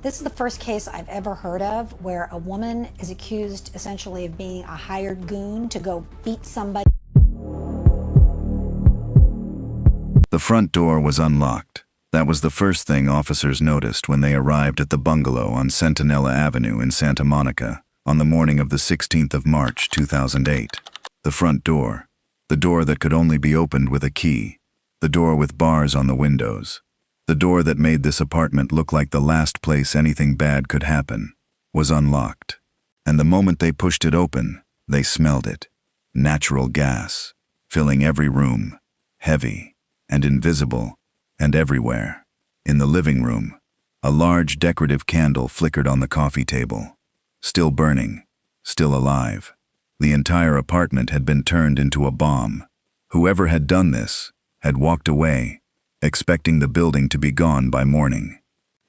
This is the first case I've ever heard of where a woman is accused essentially of being a hired goon to go beat somebody. The front door was unlocked. That was the first thing officers noticed when they arrived at the bungalow on Centinela Avenue in Santa Monica on the morning of the 16th of March, 2008. The front door, the door that could only be opened with a key, the door with bars on the windows, the door that made this apartment look like the last place anything bad could happen, was unlocked. And the moment they pushed it open, they smelled it. Natural gas, filling every room, heavy and invisible and everywhere. In the living room, a large decorative candle flickered on the coffee table. Still burning, still alive. The entire apartment had been turned into a bomb. Whoever had done this had walked away, expecting the building to be gone by morning.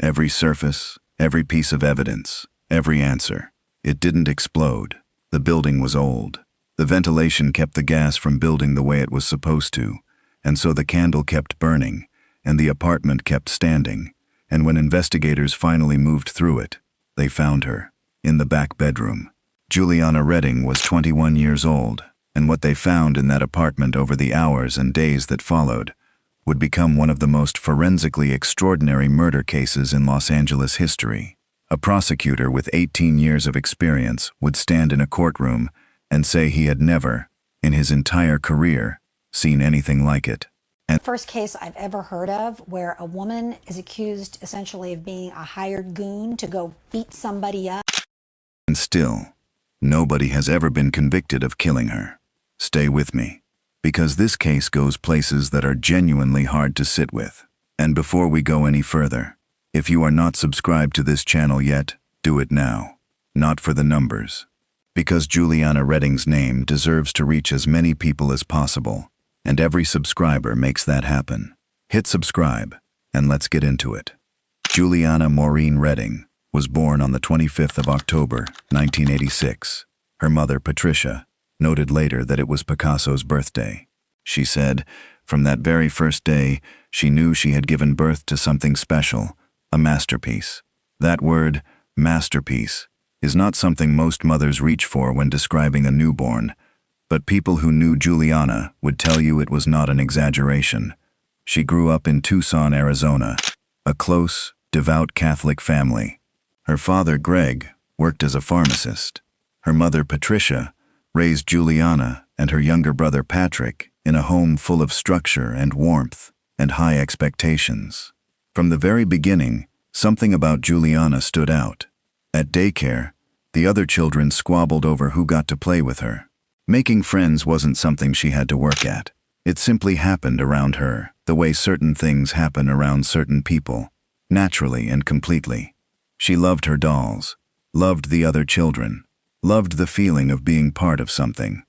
Every surface, every piece of evidence, every answer. It didn't explode. The building was old. The ventilation kept the gas from building the way it was supposed to, and so the candle kept burning, and the apartment kept standing. And when investigators finally moved through it, they found her in the back bedroom. Juliana Redding was 21 years old, and what they found in that apartment over the hours and days that followed would become one of the most forensically extraordinary murder cases in Los Angeles history. A prosecutor with 18 years of experience would stand in a courtroom and say he had never, in his entire career, seen anything like it. And first case I've ever heard of where a woman is accused essentially of being a hired goon to go beat somebody up. And still, nobody has ever been convicted of killing her. Stay with me, because this case goes places that are genuinely hard to sit with. And before we go any further, if you are not subscribed to this channel yet, do it now. Not for the numbers. Because Juliana Redding's name deserves to reach as many people as possible, and every subscriber makes that happen. Hit subscribe, and let's get into it. Juliana Maureen Redding was born on the 25th of October, 1986. Her mother, Patricia, noted later that it was Picasso's birthday. She said, from that very first day, she knew she had given birth to something special, a masterpiece. That word, masterpiece, is not something most mothers reach for when describing a newborn, but people who knew Juliana would tell you it was not an exaggeration. She grew up in Tucson, Arizona, a close, devout Catholic family. Her father, Greg, worked as a pharmacist. Her mother, Patricia, raised Juliana and her younger brother, Patrick, in a home full of structure and warmth and high expectations. From the very beginning, something about Juliana stood out. At daycare, the other children squabbled over who got to play with her. Making friends wasn't something she had to work at. It simply happened around her, the way certain things happen around certain people, naturally and completely. She loved her dolls, loved the other children, loved the feeling of being part of something.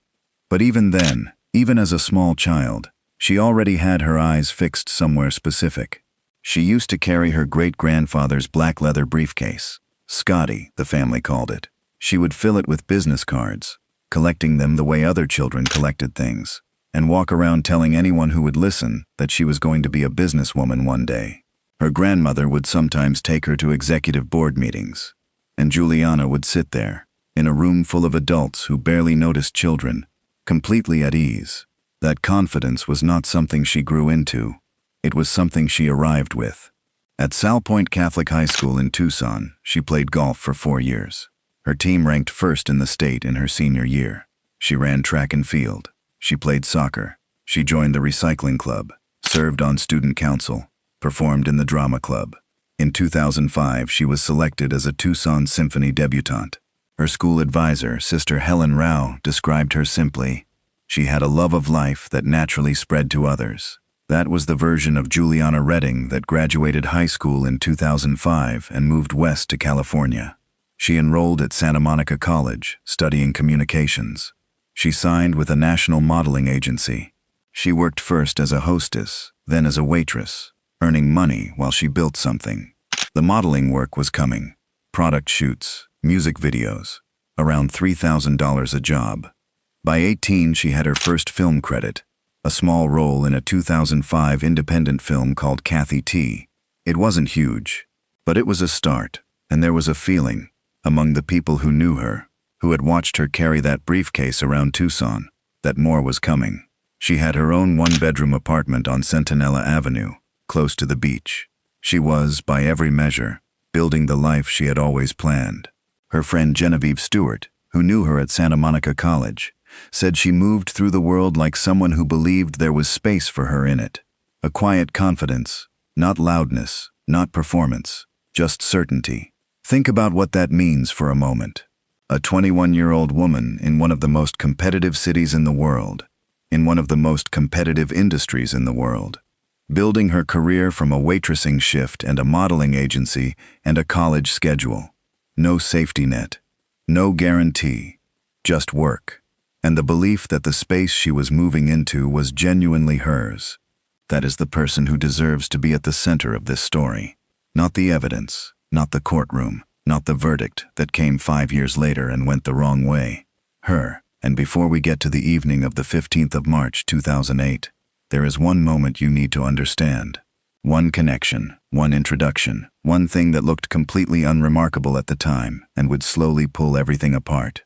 But even then, even as a small child, she already had her eyes fixed somewhere specific. She used to carry her great-grandfather's black leather briefcase. Scotty, the family called it. She would fill it with business cards, collecting them the way other children collected things, and walk around telling anyone who would listen that she was going to be a businesswoman one day. Her grandmother would sometimes take her to executive board meetings, and Juliana would sit there, in a room full of adults who barely noticed children, completely at ease. That confidence was not something she grew into. It was something she arrived with. At Sal Point Catholic High School in Tucson, she played golf for 4 years. Her team ranked first in the state in her senior year. She ran track and field. She played soccer. She joined the recycling club, served on student council, performed in the drama club. In 2005, she was selected as a Tucson Symphony debutante. Her school advisor, Sister Helen Rao, described her simply, she had a love of life that naturally spread to others. That was the version of Juliana Redding that graduated high school in 2005 and moved west to California. She enrolled at Santa Monica College, studying communications. She signed with a national modeling agency. She worked first as a hostess, then as a waitress, earning money while she built something. The modeling work was coming. Product shoots, music videos, around $3,000 a job. By 18, she had her first film credit, a small role in a 2005 independent film called Kathy T. It wasn't huge, but it was a start. And there was a feeling, among the people who knew her, who had watched her carry that briefcase around Tucson, that more was coming. She had her own one-bedroom apartment on Centinela Avenue, close to the beach. She was, by every measure, building the life she had always planned. Her friend Genevieve Stewart, who knew her at Santa Monica College, said she moved through the world like someone who believed there was space for her in it. A quiet confidence, not loudness, not performance, just certainty. Think about what that means for a moment. A 21-year-old woman in one of the most competitive cities in the world, in one of the most competitive industries in the world, building her career from a waitressing shift and a modeling agency and a college schedule. No safety net, no guarantee, just work, and the belief that the space she was moving into was genuinely hers. That is the person who deserves to be at the center of this story. Not the evidence, not the courtroom, not the verdict that came 5 years later and went the wrong way. Her. And before we get to the evening of the 15th of March 2008, there is one moment you need to understand. One connection, one introduction, one thing that looked completely unremarkable at the time and would slowly pull everything apart.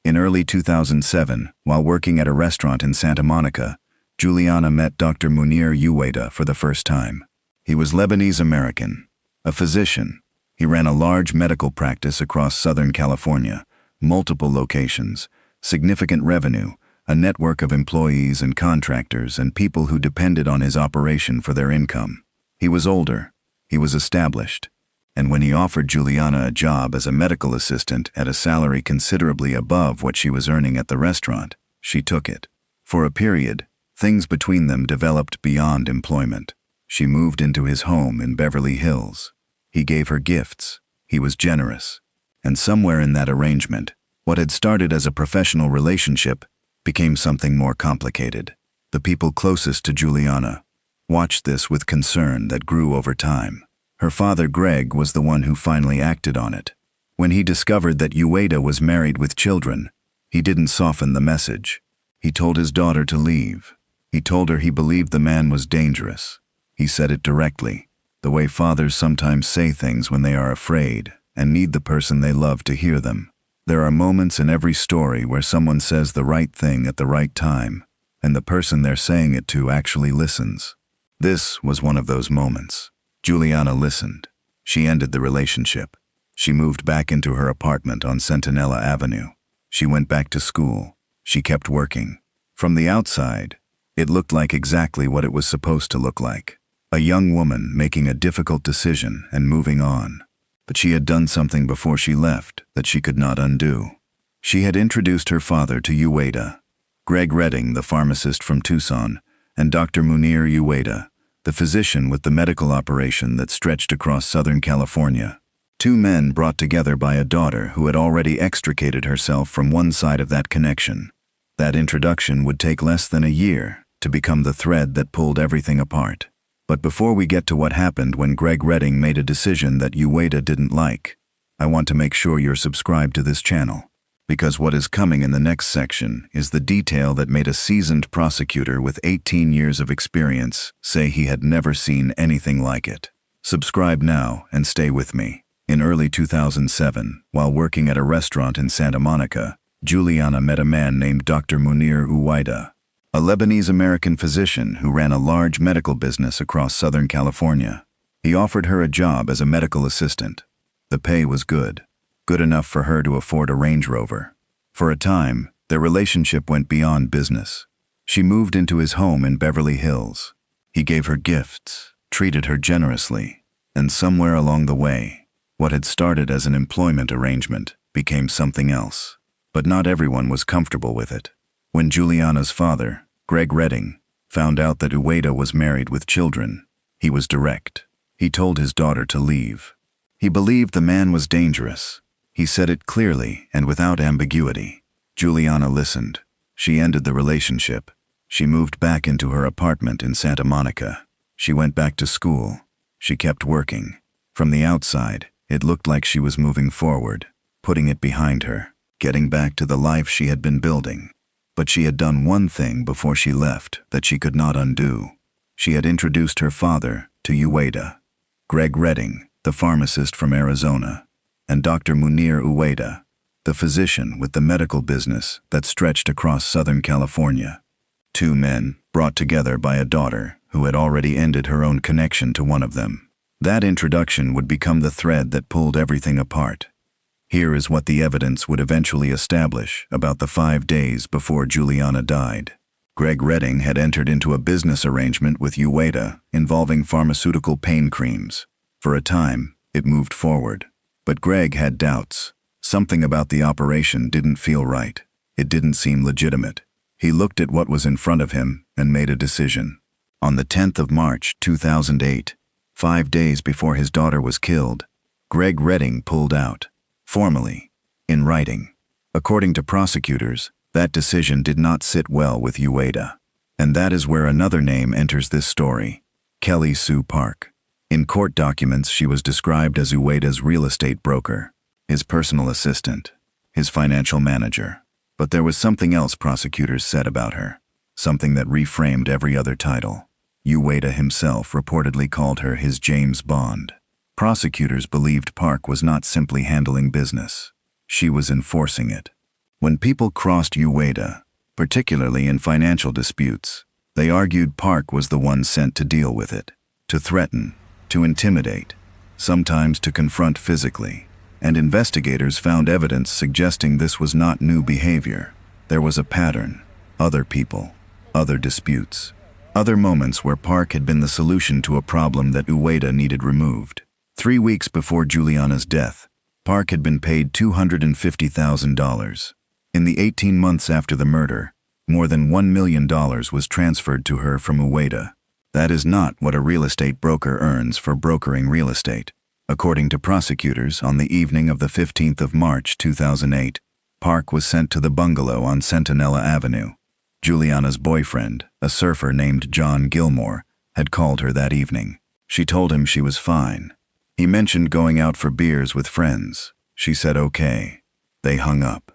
In early 2007, while working at a restaurant in Santa Monica, Juliana met Dr. Munir Uwaida for the first time. He was Lebanese-American, a physician. He ran a large medical practice across Southern California, multiple locations, significant revenue, a network of employees and contractors and people who depended on his operation for their income. He was older, he was established, and when he offered Juliana a job as a medical assistant at a salary considerably above what she was earning at the restaurant, she took it. For a period, things between them developed beyond employment. She moved into his home in Beverly Hills. He gave her gifts. He was generous. And somewhere in that arrangement, what had started as a professional relationship became something more complicated. The people closest to Juliana watched this with concern that grew over time. Her father, Greg, was the one who finally acted on it. When he discovered that Uwaida was married with children, he didn't soften the message. He told his daughter to leave. He told her he believed the man was dangerous. He said it directly, the way fathers sometimes say things when they are afraid and need the person they love to hear them. There are moments in every story where someone says the right thing at the right time, and the person they're saying it to actually listens. This was one of those moments. Juliana listened. She ended the relationship. She moved back into her apartment on Centinela Avenue. She went back to school. She kept working. From the outside, it looked like exactly what it was supposed to look like. A young woman making a difficult decision and moving on. But she had done something before she left that she could not undo. She had introduced her father to Uwaida, Greg Redding, the pharmacist from Tucson, and Dr. Munir Uwaida, the physician with the medical operation that stretched across Southern California. Two men brought together by a daughter who had already extricated herself from one side of that connection. That introduction would take less than a year to become the thread that pulled everything apart. But before we get to what happened when Greg Redding made a decision that Uwaida didn't like, I want to make sure you're subscribed to this channel, because what is coming in the next section is the detail that made a seasoned prosecutor with 18 years of experience say he had never seen anything like it. Subscribe now and stay with me. In early 2007, while working at a restaurant in Santa Monica, Juliana met a man named Dr. Munir Uwaida, a Lebanese-American physician who ran a large medical business across Southern California. He offered her a job as a medical assistant. The pay was good enough for her to afford a Range Rover. For a time, their relationship went beyond business. She moved into his home in Beverly Hills. He gave her gifts, treated her generously, and somewhere along the way, what had started as an employment arrangement became something else. But not everyone was comfortable with it. When Juliana's father, Greg Redding, found out that Uwaida was married with children, he was direct. He told his daughter to leave. He believed the man was dangerous. He said it clearly and without ambiguity. Juliana listened. She ended the relationship. She moved back into her apartment in Santa Monica. She went back to school. She kept working. From the outside, it looked like she was moving forward, putting it behind her, getting back to the life she had been building. But she had done one thing before she left that she could not undo. She had introduced her father to Uwaida, Greg Redding, the pharmacist from Arizona. and Dr. Munir Uwaida, the physician with the medical business that stretched across Southern California. Two men brought together by a daughter who had already ended her own connection to one of them. That introduction would become the thread that pulled everything apart. Here is what the evidence would eventually establish about the 5 days before Juliana died. Greg Redding had entered into a business arrangement with Uwaida involving pharmaceutical pain creams. For a time, it moved forward. But Greg had doubts. Something about the operation didn't feel right. It didn't seem legitimate. He looked at what was in front of him and made a decision. On the 10th of March, 2008, 5 days before his daughter was killed, Greg Redding pulled out, formally, in writing. According to prosecutors, that decision did not sit well with Uwaida. And that is where another name enters this story, Kelly Sue Park. In court documents, she was described as Uwaida's real estate broker, his personal assistant, his financial manager. But there was something else prosecutors said about her, something that reframed every other title. Uwaida himself reportedly called her his James Bond. Prosecutors believed Park was not simply handling business. She was enforcing it. When people crossed Uwaida, particularly in financial disputes, they argued Park was the one sent to deal with it, to threaten, to intimidate, sometimes to confront physically. And investigators found evidence suggesting this was not new behavior. There was a pattern, other people, other disputes, other moments where Park had been the solution to a problem that Uwaida needed removed. 3 weeks before Juliana's death, Park had been paid $250,000. In the 18 months after the murder, more than $1 million was transferred to her from Uwaida. That is not what a real estate broker earns for brokering real estate. According to prosecutors, on the evening of the 15th of March 2008, Park was sent to the bungalow on Centinela Avenue. Juliana's boyfriend, a surfer named John Gilmore, had called her that evening. She told him she was fine. He mentioned going out for beers with friends. She said okay. They hung up.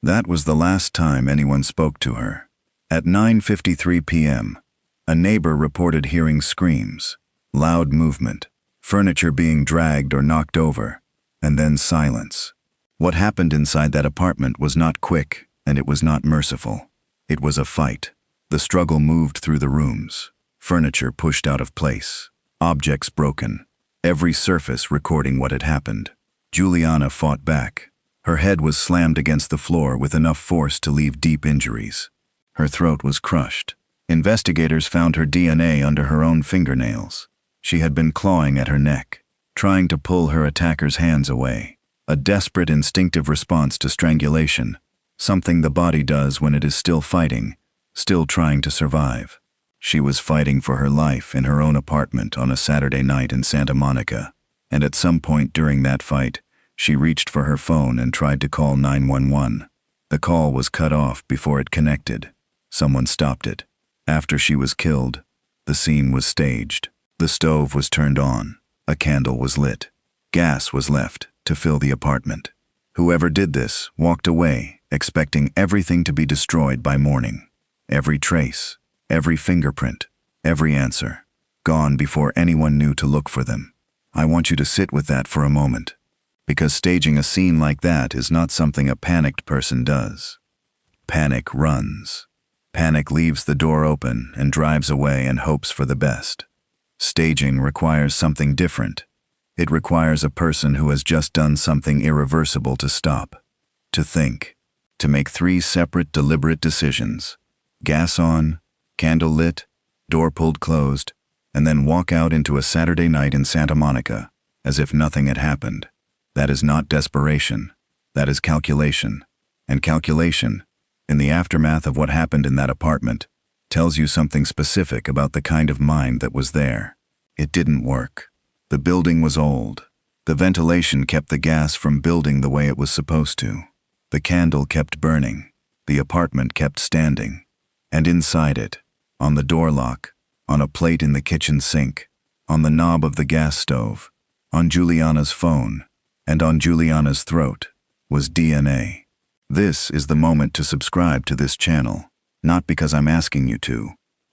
That was the last time anyone spoke to her. At 9:53 p.m., a neighbor reported hearing screams, loud movement, furniture being dragged or knocked over, and then silence. What happened inside that apartment was not quick, and it was not merciful. It was a fight. The struggle moved through the rooms, furniture pushed out of place, objects broken, every surface recording what had happened. Juliana fought back. Her head was slammed against the floor with enough force to leave deep injuries. Her throat was crushed. Investigators found her DNA under her own fingernails. She had been clawing at her neck, trying to pull her attacker's hands away. A desperate instinctive response to strangulation, something the body does when it is still fighting, still trying to survive. She was fighting for her life in her own apartment on a Saturday night in Santa Monica, and at some point during that fight, she reached for her phone and tried to call 911. The call was cut off before it connected. Someone stopped it. After she was killed, the scene was staged. The stove was turned on. A candle was lit. Gas was left to fill the apartment. Whoever did this walked away, expecting everything to be destroyed by morning. Every trace, every fingerprint, every answer, gone before anyone knew to look for them. I want you to sit with that for a moment, because staging a scene like that is not something a panicked person does. Panic runs. Panic leaves the door open and drives away and hopes for the best. Staging requires something different. It requires a person who has just done something irreversible to stop, to think, to make 3 separate deliberate decisions. Gas on, candle lit, door pulled closed, and then walk out into a Saturday night in Santa Monica, as if nothing had happened. That is not desperation. That is calculation. And calculation, in the aftermath of what happened in that apartment, tells you something specific about the kind of mind that was there. It didn't work. The building was old. The ventilation kept the gas from building the way it was supposed to. The candle kept burning. The apartment kept standing. And inside it, on the door lock, on a plate in the kitchen sink, on the knob of the gas stove, on Juliana's phone, and on Juliana's throat, was DNA. This is the moment to subscribe to this channel. Not because I'm asking you to,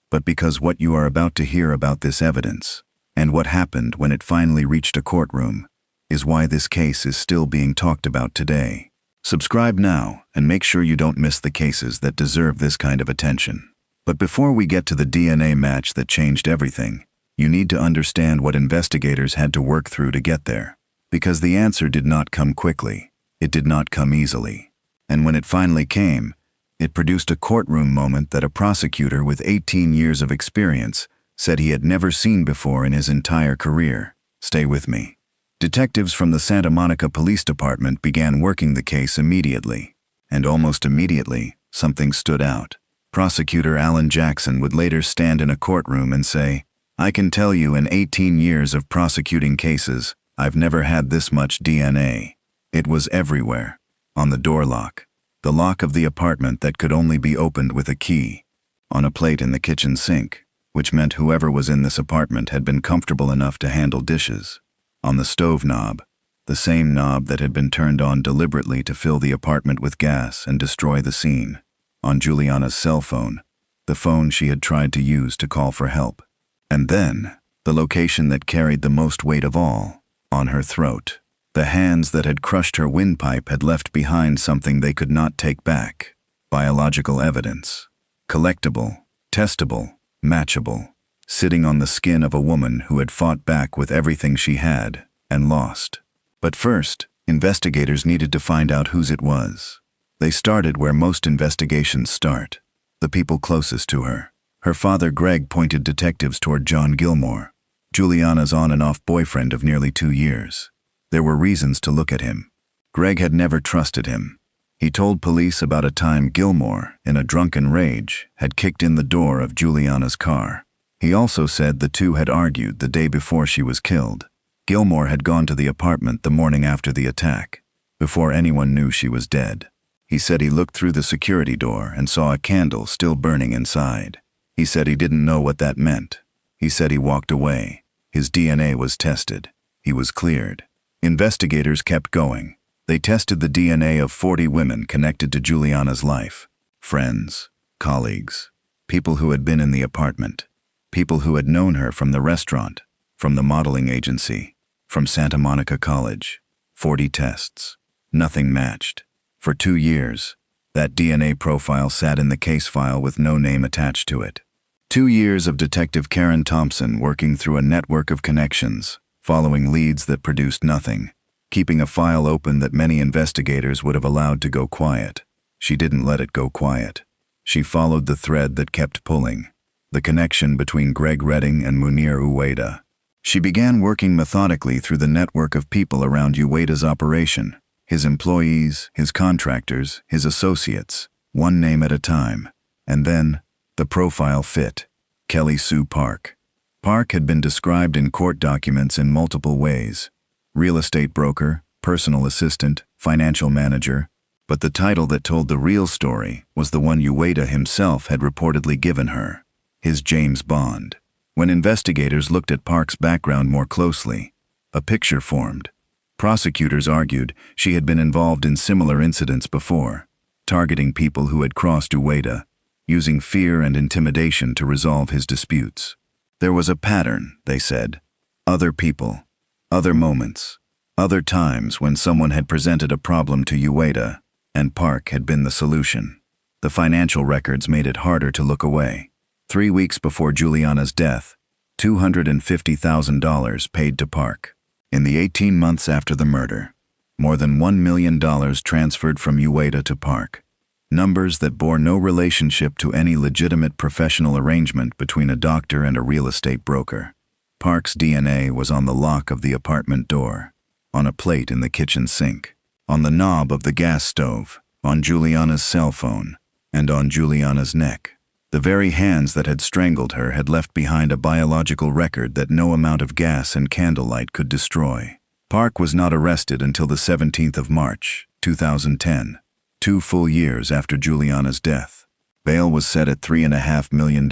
but because what you are about to hear about this evidence, and what happened when it finally reached a courtroom, is why this case is still being talked about today. Subscribe now and make sure you don't miss the cases that deserve this kind of attention. But before we get to the DNA match that changed everything, you need to understand what investigators had to work through to get there. Because the answer did not come quickly. It did not come easily. And when it finally came, it produced a courtroom moment that a prosecutor with 18 years of experience said he had never seen before in his entire career. Stay with me. Detectives from the Santa Monica Police Department began working the case immediately. And almost immediately, something stood out. Prosecutor Alan Jackson would later stand in a courtroom and say, "I can tell you in 18 years of prosecuting cases, I've never had this much DNA. It was everywhere. On the door lock. The lock of the apartment that could only be opened with a key. On a plate in the kitchen sink, which meant whoever was in this apartment had been comfortable enough to handle dishes. On the stove knob, the same knob that had been turned on deliberately to fill the apartment with gas and destroy the scene. On Juliana's cell phone, the phone she had tried to use to call for help. And then, the location that carried the most weight of all, on her throat. The hands that had crushed her windpipe had left behind something they could not take back. Biological evidence. Collectible, testable, matchable. Sitting on the skin of a woman who had fought back with everything she had, and lost. But first, investigators needed to find out whose it was. They started where most investigations start. The people closest to her. Her father Greg pointed detectives toward John Gilmore, Juliana's on and off boyfriend of nearly 2 years. There were reasons to look at him. Greg had never trusted him. He told police about a time Gilmore, in a drunken rage, had kicked in the door of Juliana's car. He also said the two had argued the day before she was killed. Gilmore had gone to the apartment the morning after the attack, before anyone knew she was dead. He said he looked through the security door and saw a candle still burning inside. He said he didn't know what that meant. He said he walked away. His DNA was tested. He was cleared. Investigators kept going. They tested the DNA of 40 women connected to Juliana's life. Friends, colleagues, people who had been in the apartment, people who had known her from the restaurant, from the modeling agency, from Santa Monica College. 40 tests. Nothing matched. For 2 years, that DNA profile sat in the case file with no name attached to it. 2 years of Detective Karen Thompson working through a network of connections, following leads that produced nothing, keeping a file open that many investigators would have allowed to go quiet. She didn't let it go quiet. She followed the thread that kept pulling, the connection between Greg Redding and Munir Uweda. She began working methodically through the network of people around Uweda's operation, his employees, his contractors, his associates, one name at a time. And then, the profile fit. Kelly Sue Park. Park had been described in court documents in multiple ways. Real estate broker, personal assistant, financial manager. But the title that told the real story was the one Uweda himself had reportedly given her. His James Bond. When investigators looked at Park's background more closely, a picture formed. Prosecutors argued she had been involved in similar incidents before, targeting people who had crossed Uweda, using fear and intimidation to resolve his disputes. There was a pattern, they said. Other people, other moments, other times when someone had presented a problem to Uweda, and Park had been the solution. The financial records made it harder to look away. 3 weeks before Juliana's death, $250,000 paid to Park. In the 18 months after the murder, more than $1 million transferred from Uweda to Park. Numbers that bore no relationship to any legitimate professional arrangement between a doctor and a real estate broker. Park's DNA was on the lock of the apartment door, on a plate in the kitchen sink, on the knob of the gas stove, on Juliana's cell phone, and on Juliana's neck. The very hands that had strangled her had left behind a biological record that no amount of gas and candlelight could destroy. Park was not arrested until the 17th of March, 2010, 2 full years after Juliana's death. Bail was set at $3.5 million.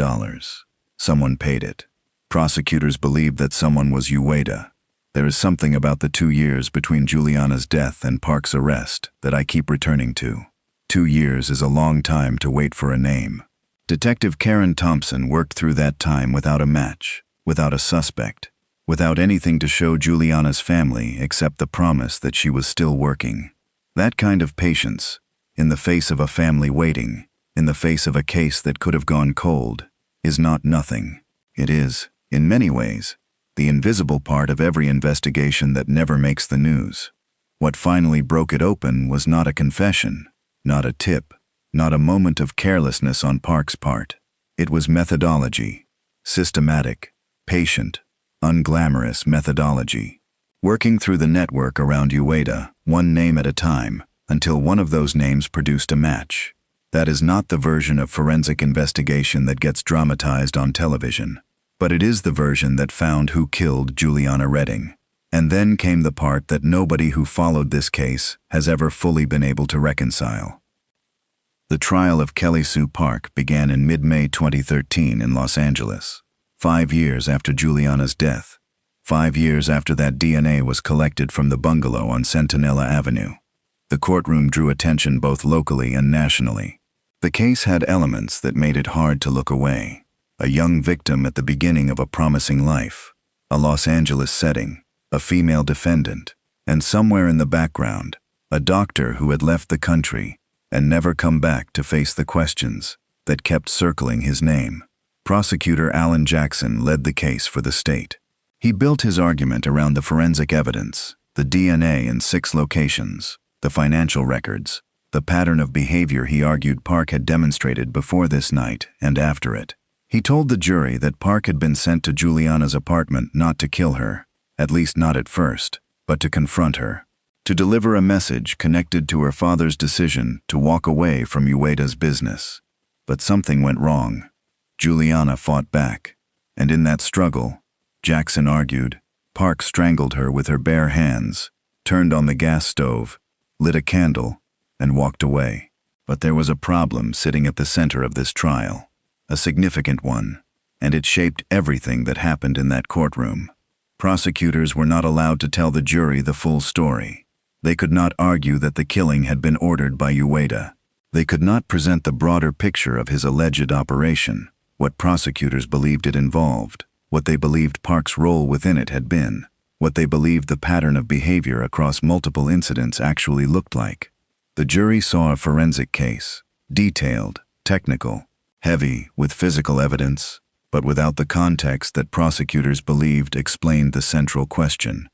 Someone paid it. Prosecutors believed that someone was Uweda. There is something about the 2 years between Juliana's death and Park's arrest that I keep returning to. 2 years is a long time to wait for a name. Detective Karen Thompson worked through that time without a match, without a suspect. without anything to show Juliana's family except the promise that she was still working. That kind of patience, in the face of a family waiting, in the face of a case that could have gone cold, is not nothing. It is, in many ways, the invisible part of every investigation that never makes the news. What finally broke it open was not a confession, not a tip, not a moment of carelessness on Park's part. It was methodology, systematic, patient, unglamorous methodology. Working through the network around Ueda, one name at a time, until one of those names produced a match. That is not the version of forensic investigation that gets dramatized on television, but it is the version that found who killed Juliana Redding. And then came the part that nobody who followed this case has ever fully been able to reconcile. The trial of Kelly Sue Park began in mid-May 2013 in Los Angeles, 5 years after Juliana's death, 5 years after that DNA was collected from the bungalow on Centinela Avenue. The courtroom drew attention both locally and nationally. The case had elements that made it hard to look away. A young victim at the beginning of a promising life, a Los Angeles setting, a female defendant, and somewhere in the background, a doctor who had left the country and never come back to face the questions that kept circling his name. Prosecutor Alan Jackson led the case for the state. He built his argument around the forensic evidence, the DNA in 6 locations, the financial records, the pattern of behavior he argued Park had demonstrated before this night and after it. He told the jury that Park had been sent to Juliana's apartment not to kill her, at least not at first, but to confront her, to deliver a message connected to her father's decision to walk away from Ueda's business. But something went wrong. Juliana fought back, and in that struggle, Jackson argued, Park strangled her with her bare hands, turned on the gas stove, lit a candle, and walked away. But there was a problem sitting at the center of this trial, a significant one, and it shaped everything that happened in that courtroom. Prosecutors were not allowed to tell the jury the full story. They could not argue that the killing had been ordered by Ueda. They could not present the broader picture of his alleged operation, what prosecutors believed it involved, what they believed Park's role within it had been, what they believed the pattern of behavior across multiple incidents actually looked like. The jury saw a forensic case, detailed, technical, heavy with physical evidence, but without the context that prosecutors believed explained the central question.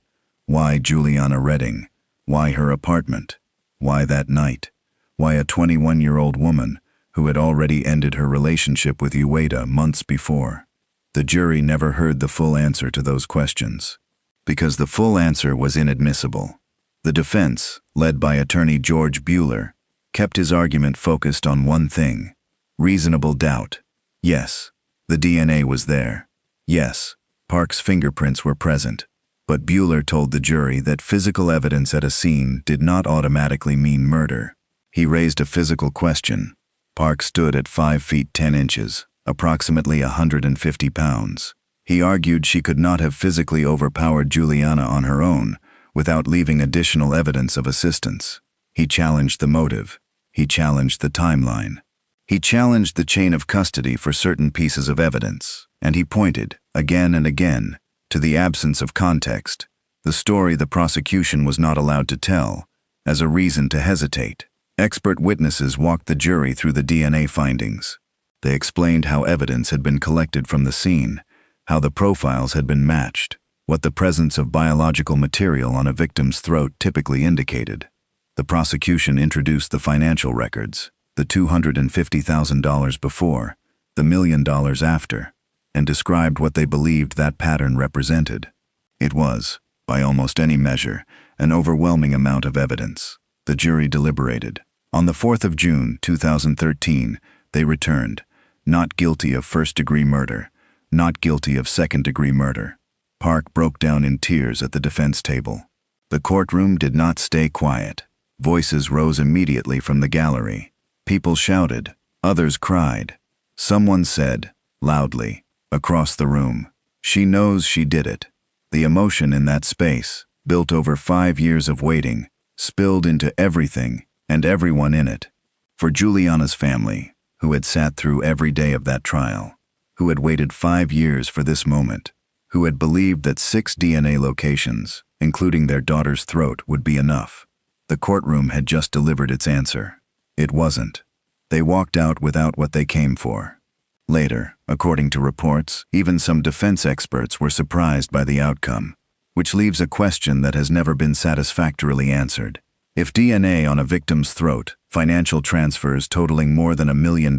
Why Juliana Redding? Why her apartment? Why that night? Why a 21-year-old woman who had already ended her relationship with Ueda months before? The jury never heard the full answer to those questions, because the full answer was inadmissible. The defense, led by attorney George Bueller, kept his argument focused on one thing: reasonable doubt. Yes, the DNA was there. Yes, Park's fingerprints were present. But Bueller told the jury that physical evidence at a scene did not automatically mean murder. He raised a physical question. Park stood at 5 feet 10 inches, approximately 150 pounds. He argued she could not have physically overpowered Juliana on her own without leaving additional evidence of assistance. He challenged the motive. He challenged the timeline. He challenged the chain of custody for certain pieces of evidence, and he pointed, again and again, to the absence of context, the story the prosecution was not allowed to tell, as a reason to hesitate. Expert witnesses walked the jury through the DNA findings. They explained how evidence had been collected from the scene, how the profiles had been matched, what the presence of biological material on a victim's throat typically indicated. The prosecution introduced the financial records, the $250,000 before, the $1 million after, and described what they believed that pattern represented. It was, by almost any measure, an overwhelming amount of evidence. The jury deliberated. On the 4th of June, 2013, they returned, not guilty of first-degree murder, not guilty of second-degree murder. Park broke down in tears at the defense table. The courtroom did not stay quiet. Voices rose immediately from the gallery. People shouted. Others cried. Someone said, loudly, across the room, "She knows she did it." The emotion in that space, built over 5 years of waiting, spilled into everything and everyone in it. For Juliana's family, who had sat through every day of that trial, who had waited 5 years for this moment, who had believed that 6 DNA locations, including their daughter's throat, would be enough. The courtroom had just delivered its answer. It wasn't. They walked out without what they came for. Later, according to reports, even some defense experts were surprised by the outcome, which leaves a question that has never been satisfactorily answered. If DNA on a victim's throat, financial transfers totaling more than $1 million,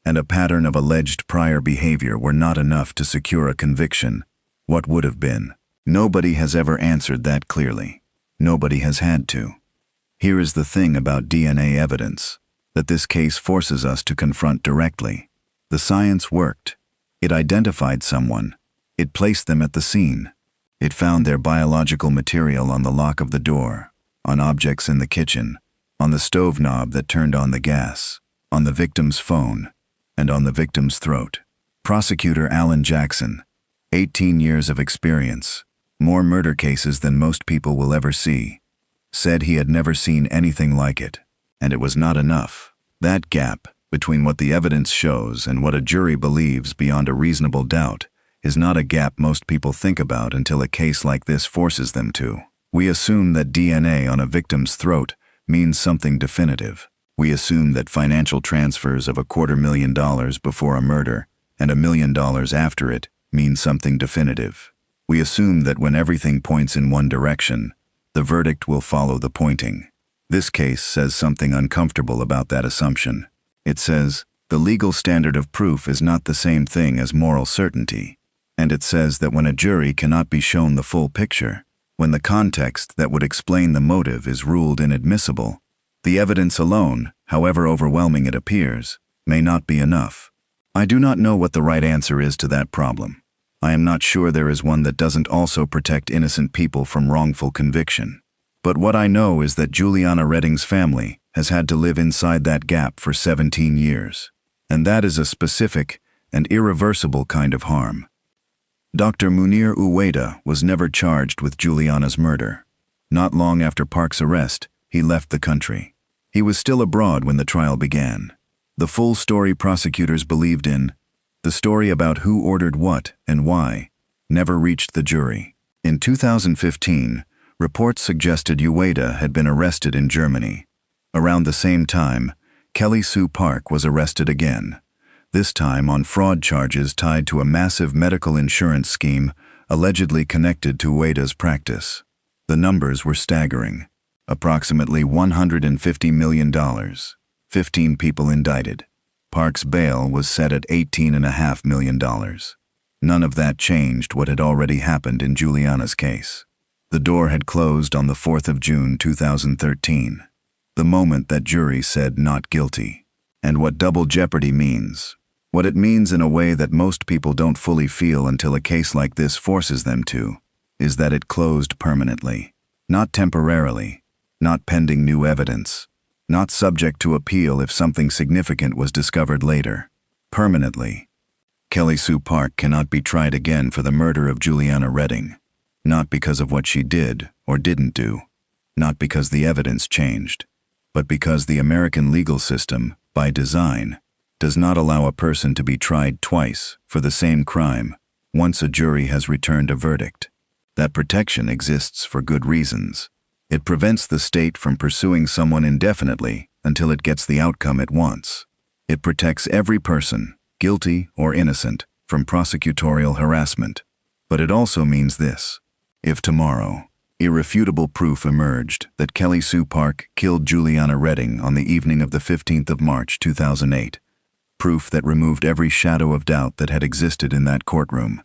and a pattern of alleged prior behavior were not enough to secure a conviction, what would have been? Nobody has ever answered that clearly. Nobody has had to. Here is the thing about DNA evidence that this case forces us to confront directly. The science worked. It identified someone. It placed them at the scene. It found their biological material on the lock of the door, on objects in the kitchen, on the stove knob that turned on the gas, on the victim's phone, and on the victim's throat. Prosecutor Alan Jackson, 18 years of experience, more murder cases than most people will ever see, said he had never seen anything like it, and it was not enough. That gap between what the evidence shows and what a jury believes beyond a reasonable doubt is not a gap most people think about until a case like this forces them to. We assume that DNA on a victim's throat means something definitive. We assume that financial transfers of $250,000 before a murder and $1 million after it mean something definitive. We assume that when everything points in one direction, the verdict will follow the pointing. This case says something uncomfortable about that assumption. It says, the legal standard of proof is not the same thing as moral certainty. And it says that when a jury cannot be shown the full picture, when the context that would explain the motive is ruled inadmissible, the evidence alone, however overwhelming it appears, may not be enough. I do not know what the right answer is to that problem. I am not sure there is one that doesn't also protect innocent people from wrongful conviction. But what I know is that Juliana Redding's family has had to live inside that gap for 17 years. And that is a specific and irreversible kind of harm. Dr. Munir Uweda was never charged with Juliana's murder. Not long after Park's arrest, he left the country. He was still abroad when the trial began. The full story prosecutors believed in, the story about who ordered what and why, never reached the jury. In 2015, reports suggested Uweda had been arrested in Germany. Around the same time, Kelly Sue Park was arrested again, this time on fraud charges tied to a massive medical insurance scheme allegedly connected to Uweda's practice. The numbers were staggering. Approximately $150 million. 15 people indicted. Park's bail was set at $18.5 million. None of that changed what had already happened in Juliana's case. The door had closed on the 4th of June 2013, the moment that jury said not guilty. And what double jeopardy means, what it means in a way that most people don't fully feel until a case like this forces them to, is that it closed permanently, not temporarily, not pending new evidence, not subject to appeal if something significant was discovered later. Permanently. Kelly Sue Park cannot be tried again for the murder of Juliana Redding. Not because of what she did or didn't do, not because the evidence changed, but because the American legal system, by design, does not allow a person to be tried twice for the same crime once a jury has returned a verdict. That protection exists for good reasons. It prevents the state from pursuing someone indefinitely until it gets the outcome it wants. It protects every person, guilty or innocent, from prosecutorial harassment. But it also means this. If tomorrow, irrefutable proof emerged that Kelly Sue Park killed Juliana Redding on the evening of the 15th of March 2008, proof that removed every shadow of doubt that had existed in that courtroom,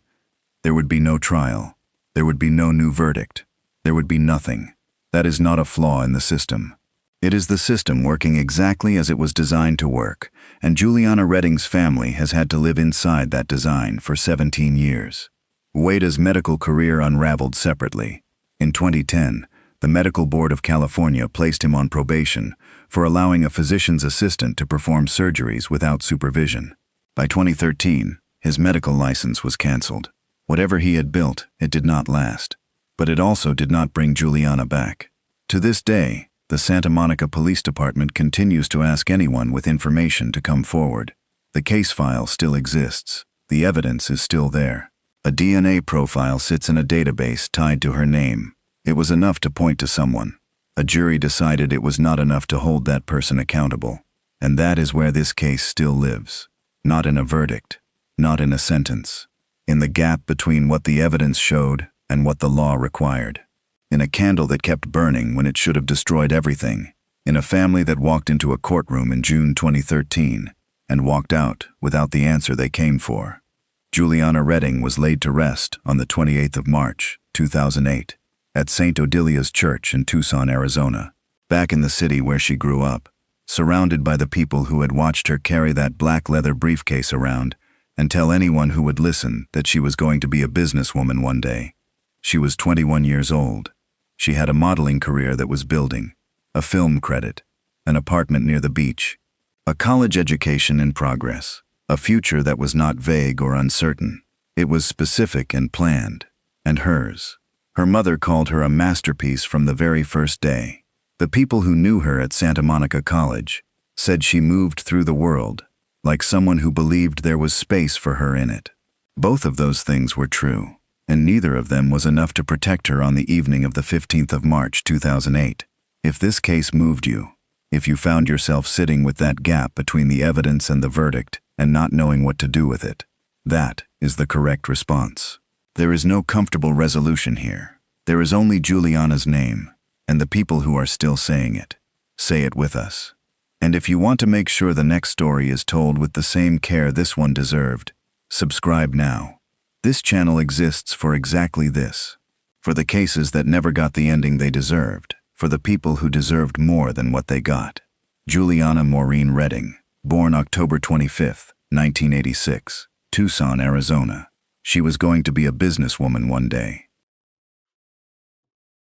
there would be no trial. There would be no new verdict. There would be nothing. That is not a flaw in the system. It is the system working exactly as it was designed to work, and Juliana Redding's family has had to live inside that design for 17 years. Uweda's medical career unraveled separately. In 2010, the Medical Board of California placed him on probation for allowing a physician's assistant to perform surgeries without supervision. By 2013, his medical license was canceled. Whatever he had built, it did not last. But it also did not bring Juliana back. To this day, the Santa Monica Police Department continues to ask anyone with information to come forward. The case file still exists. The evidence is still there. A DNA profile sits in a database tied to her name. It was enough to point to someone. A jury decided it was not enough to hold that person accountable. And that is where this case still lives. Not in a verdict, not in a sentence. In the gap between what the evidence showed and what the law required. In a candle that kept burning when it should have destroyed everything. In a family that walked into a courtroom in June 2013 and walked out without the answer they came for. Juliana Redding was laid to rest on the 28th of March, 2008, at St. Odilia's Church in Tucson, Arizona, back in the city where she grew up, surrounded by the people who had watched her carry that black leather briefcase around and tell anyone who would listen that she was going to be a businesswoman one day. She was 21 years old. She had a modeling career that was building, a film credit, an apartment near the beach, a college education in progress, a future that was not vague or uncertain. It was specific and planned, and hers. Her mother called her a masterpiece from the very first day. The people who knew her at Santa Monica College said she moved through the world like someone who believed there was space for her in it. Both of those things were true, and neither of them was enough to protect her on the evening of the 15th of March, 2008. If this case moved you, if you found yourself sitting with that gap between the evidence and the verdict and not knowing what to do with it, that is the correct response. There is no comfortable resolution here. There is only Juliana's name, and the people who are still saying it. Say it with us. And if you want to make sure the next story is told with the same care this one deserved, subscribe now. This channel exists for exactly this. For the cases that never got the ending they deserved. For the people who deserved more than what they got. Juliana Maureen Redding, born October 25, 1986, Tucson, Arizona. She was going to be a businesswoman one day.